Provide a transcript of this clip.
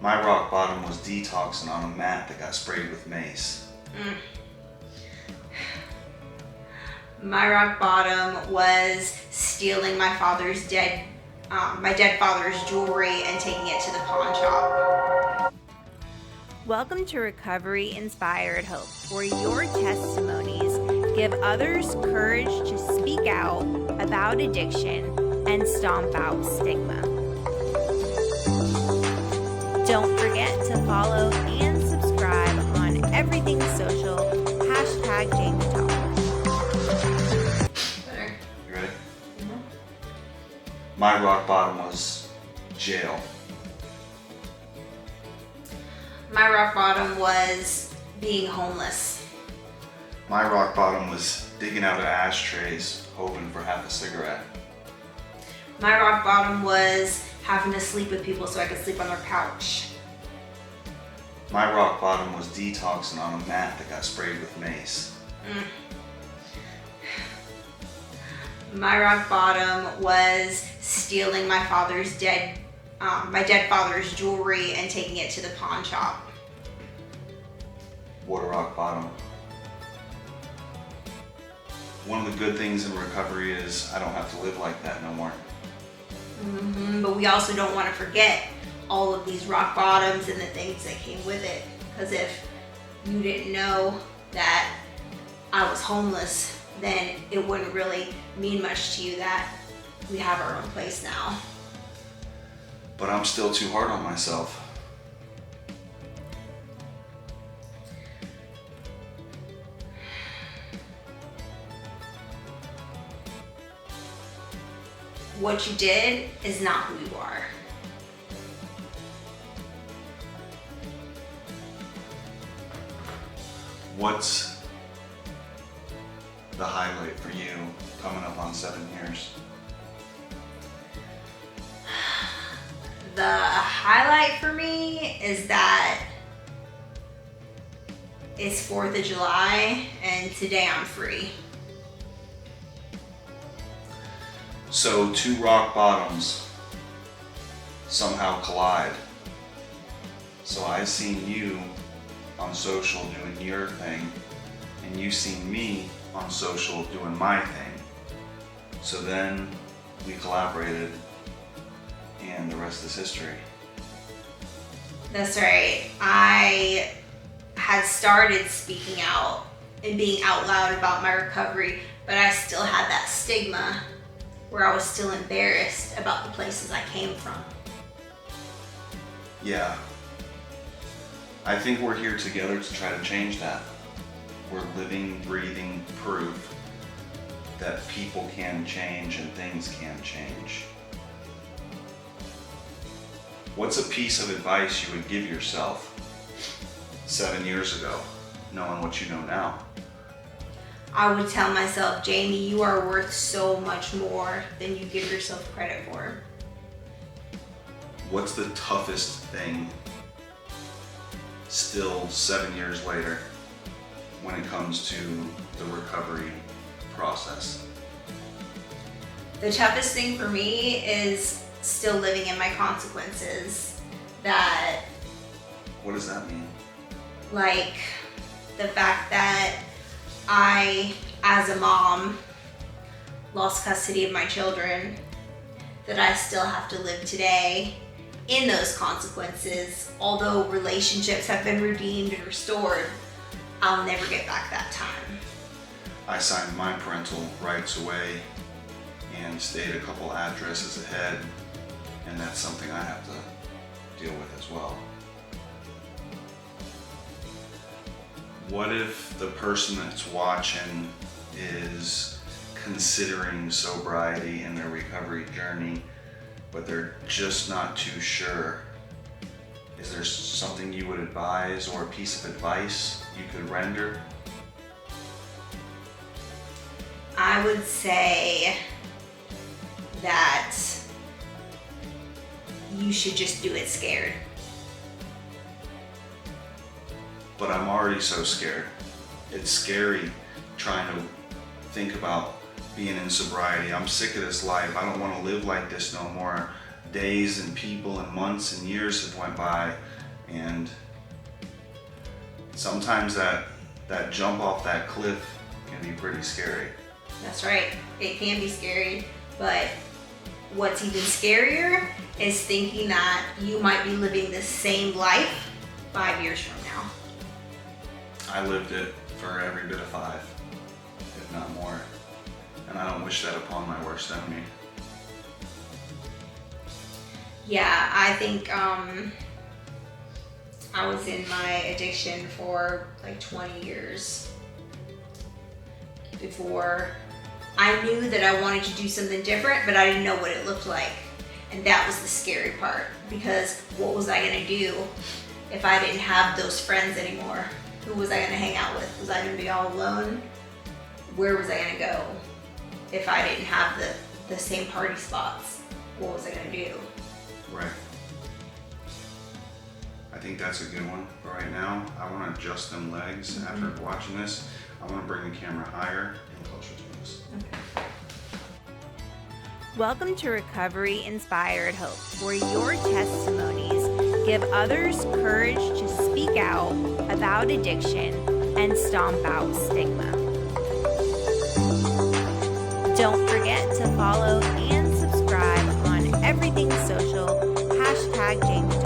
My rock bottom was detoxing on a mat that got sprayed with mace. My rock bottom was stealing my dead father's jewelry and taking it to the pawn shop. Welcome to Recovery Inspired Hope, where your testimonies give others courage to speak out about addiction and stomp out stigma. Don't forget to follow and subscribe on everything social, #jamietall. Better. You ready? Mm-hmm. My rock bottom was jail. My rock bottom was being homeless. My rock bottom was digging out of ashtrays, hoping for half a cigarette. My rock bottom was having to sleep with people so I could sleep on their couch. My rock bottom was detoxing on a mat that got sprayed with mace. My rock bottom was stealing my dead father's jewelry and taking it to the pawn shop. What a rock bottom. One of the good things in recovery is I don't have to live like that no more. But we also don't want to forget all of these rock bottoms and the things that came with it. Because if you didn't know that I was homeless, then it wouldn't really mean much to you that we have our own place now. But I'm still too hard on myself. What you did is not who you are. What's the highlight for you coming up on 7 years? The highlight for me is that it's 4th of July and today I'm free. So 2 rock bottoms somehow collide. So I've seen you on social doing your thing, and you've seen me on social doing my thing. So then we collaborated, and the rest is history. That's right. I had started speaking out and being out loud about my recovery, but I still had that stigma where I was still embarrassed about the places I came from. Yeah. I think we're here together to try to change that. We're living, breathing proof that people can change and things can change. What's a piece of advice you would give yourself 7 years ago, knowing what you know now? I would tell myself, Jamie, you are worth so much more than you give yourself credit for. What's the toughest thing still 7 years later when it comes to the recovery process? The toughest thing for me is still living in my consequences. That, What does that mean? like, the fact that I, as a mom, lost custody of my children, that I still have to live today in those consequences. Although relationships have been redeemed and restored, I'll never get back that time. I signed my parental rights away and stayed a couple addresses ahead, and that's something I have to deal with as well. What if the person that's watching is considering sobriety in their recovery journey, but they're just not too sure? Is there something you would advise or a piece of advice you could render? I would say that you should just do it scared. But I'm already so scared. It's scary trying to think about being in sobriety. I'm sick of this life. I don't want to live like this no more. days and people and months and years have went by, and sometimes that jump off that cliff can be pretty scary. That's right. It can be scary, but what's even scarier is thinking that you might be living the same life 5 years from now. I lived it for every bit of 5, if not more, and I don't wish that upon my worst enemy. Yeah, I think I was in my addiction for like 20 years before I knew that I wanted to do something different, but I didn't know what it looked like. And that was the scary part, because what was I gonna do if I didn't have those friends anymore? Who was I gonna hang out with? Was I gonna be all alone? Where was I gonna go if I didn't have the same party spots? What was I gonna do? Right. I think that's a good one. But right now, I want to adjust them legs. After watching this, I want to bring the camera higher and closer to us. Okay. Welcome to Recovery Inspired Hope, where your testimonies give others courage to speak out about addiction and stomp out stigma. Don't forget to follow and subscribe on everything social, #jamietall.